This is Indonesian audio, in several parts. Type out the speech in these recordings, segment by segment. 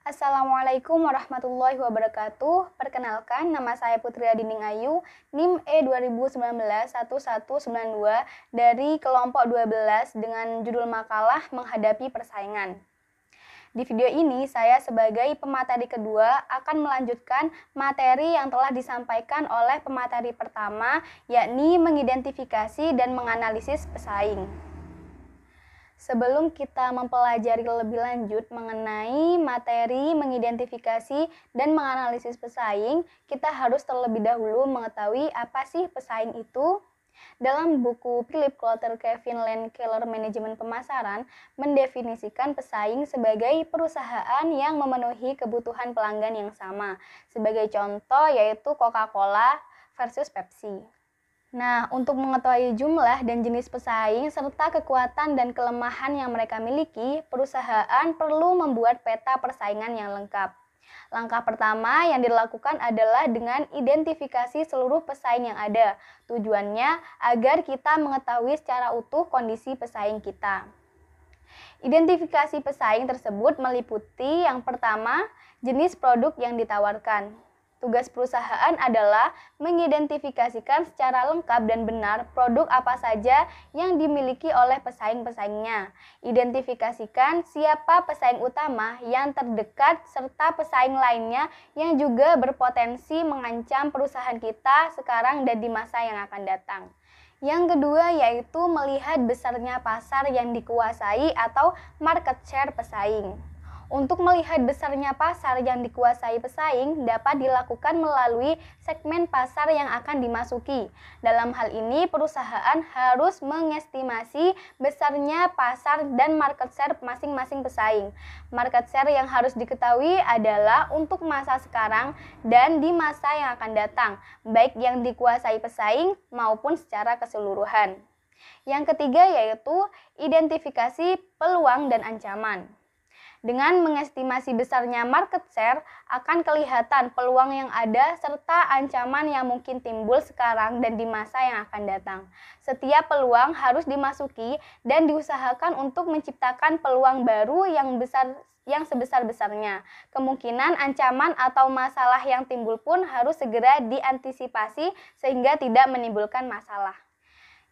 Assalamualaikum warahmatullahi wabarakatuh. Perkenalkan, nama saya Putri Adining Ayu, NIM E2019-1192 dari kelompok 12 dengan judul makalah Menghadapi Persaingan. Di video ini, saya sebagai pemateri kedua akan melanjutkan materi yang telah disampaikan oleh pemateri pertama, yakni mengidentifikasi dan menganalisis pesaing. Sebelum kita mempelajari lebih lanjut mengenai materi mengidentifikasi dan menganalisis pesaing, kita harus terlebih dahulu mengetahui apa sih pesaing itu. Dalam buku Philip Kotler Kevin Lane Keller Manajemen Pemasaran mendefinisikan pesaing sebagai perusahaan yang memenuhi kebutuhan pelanggan yang sama. Sebagai contoh yaitu Coca-Cola versus Pepsi. Nah, untuk mengetahui jumlah dan jenis pesaing serta kekuatan dan kelemahan yang mereka miliki, perusahaan perlu membuat peta persaingan yang lengkap. Langkah pertama yang dilakukan adalah dengan identifikasi seluruh pesaing yang ada. Tujuannya agar kita mengetahui secara utuh kondisi pesaing kita. Identifikasi pesaing tersebut meliputi yang pertama, jenis produk yang ditawarkan. Tugas perusahaan adalah mengidentifikasikan secara lengkap dan benar produk apa saja yang dimiliki oleh pesaing-pesaingnya. Identifikasikan siapa pesaing utama yang terdekat serta pesaing lainnya yang juga berpotensi mengancam perusahaan kita sekarang dan di masa yang akan datang. Yang kedua yaitu melihat besarnya pasar yang dikuasai atau market share pesaing. Untuk melihat besarnya pasar yang dikuasai pesaing dapat dilakukan melalui segmen pasar yang akan dimasuki. Dalam hal ini, perusahaan harus mengestimasi besarnya pasar dan market share masing-masing pesaing. Market share yang harus diketahui adalah untuk masa sekarang dan di masa yang akan datang, baik yang dikuasai pesaing maupun secara keseluruhan. Yang ketiga yaitu identifikasi peluang dan ancaman. Dengan mengestimasi besarnya market share, akan kelihatan peluang yang ada serta ancaman yang mungkin timbul sekarang dan di masa yang akan datang. Setiap peluang harus dimasuki dan diusahakan untuk menciptakan peluang baru yang sebesar-besarnya. Kemungkinan ancaman atau masalah yang timbul pun harus segera diantisipasi sehingga tidak menimbulkan masalah.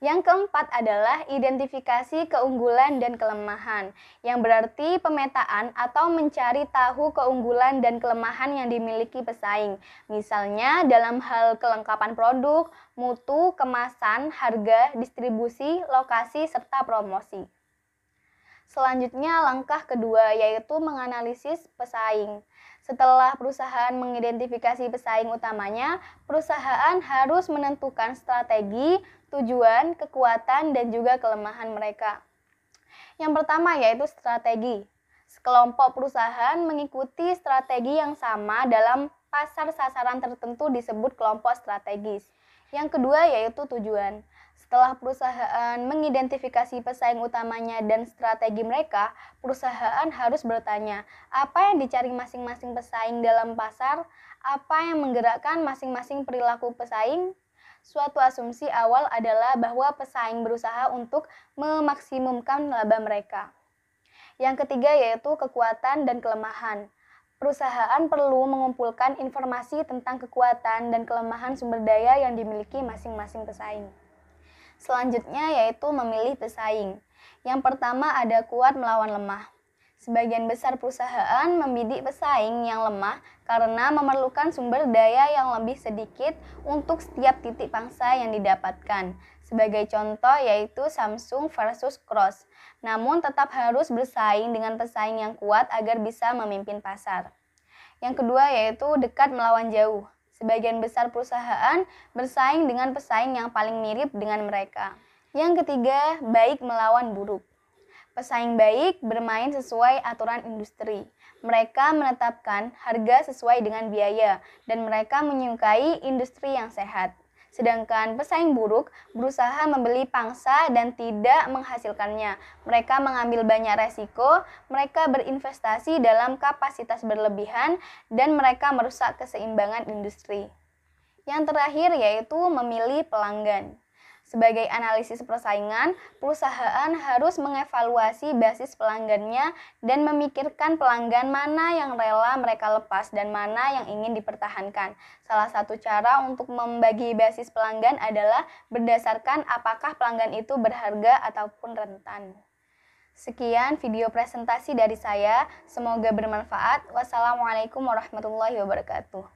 Yang keempat adalah identifikasi keunggulan dan kelemahan, yang berarti pemetaan atau mencari tahu keunggulan dan kelemahan yang dimiliki pesaing. Misalnya dalam hal kelengkapan produk, mutu, kemasan, harga, distribusi, lokasi, serta promosi. Selanjutnya langkah kedua yaitu menganalisis pesaing. Setelah perusahaan mengidentifikasi pesaing utamanya, perusahaan harus menentukan strategi, tujuan, kekuatan, dan juga kelemahan mereka. Yang pertama yaitu strategi. Sekelompok perusahaan mengikuti strategi yang sama dalam pasar sasaran tertentu disebut kelompok strategis. Yang kedua yaitu tujuan. Setelah perusahaan mengidentifikasi pesaing utamanya dan strategi mereka, perusahaan harus bertanya, apa yang dicari masing-masing pesaing dalam pasar? Apa yang menggerakkan masing-masing perilaku pesaing? Suatu asumsi awal adalah bahwa pesaing berusaha untuk memaksimumkan laba mereka. Yang ketiga yaitu kekuatan dan kelemahan. Perusahaan perlu mengumpulkan informasi tentang kekuatan dan kelemahan sumber daya yang dimiliki masing-masing pesaing. Selanjutnya yaitu memilih pesaing. Yang pertama ada kuat melawan lemah. Sebagian besar perusahaan membidik pesaing yang lemah karena memerlukan sumber daya yang lebih sedikit untuk setiap titik pangsa yang didapatkan. Sebagai contoh yaitu Samsung versus Cross. Namun tetap harus bersaing dengan pesaing yang kuat agar bisa memimpin pasar. Yang kedua yaitu dekat melawan jauh. Sebagian besar perusahaan bersaing dengan pesaing yang paling mirip dengan mereka. Yang ketiga, baik melawan buruk. Pesaing baik bermain sesuai aturan industri. Mereka menetapkan harga sesuai dengan biaya dan mereka menyukai industri yang sehat. Sedangkan pesaing buruk berusaha membeli pangsa dan tidak menghasilkannya. Mereka mengambil banyak resiko, mereka berinvestasi dalam kapasitas berlebihan, dan mereka merusak keseimbangan industri. Yang terakhir yaitu memilih pelanggan. Sebagai analisis persaingan, perusahaan harus mengevaluasi basis pelanggannya dan memikirkan pelanggan mana yang rela mereka lepas dan mana yang ingin dipertahankan. Salah satu cara untuk membagi basis pelanggan adalah berdasarkan apakah pelanggan itu berharga ataupun rentan. Sekian video presentasi dari saya, semoga bermanfaat. Wassalamualaikum warahmatullahi wabarakatuh.